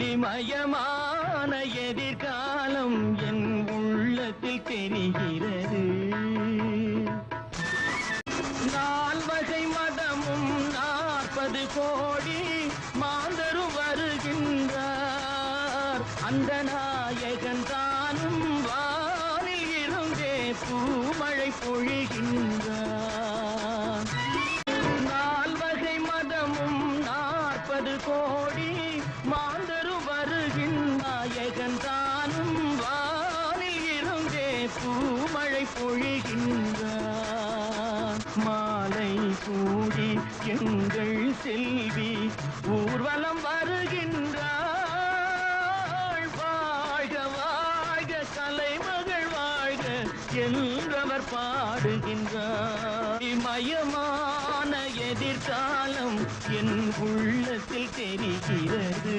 ஒளிமயமான எதிர்காலம் என் உள்ளத்தில் தெரிகிறது. நால்வகை மதமும் 40 கோடி மாந்தரும் வருகின்றார். அந்த நாயகன் தானும் வானில் இருந்தே பூமழை பொழிகின்றார். நால்வகை மதமும் 40 கோடி மாந்தரும் வருகின்ற நாயகன் தானும் வானில் இருந்தே பூமழை பொழிகின்றார். மாலை சூடி எங்கள் செல்வி ஊர்வலம் வருகின்றாள். வாழ்க வாழ்க கலைமகள் வாழ்க என்றவர் பாடுகின்றார். மயமான எதிர்காலம் என் உள்ளத்தில் தெரிகிறது.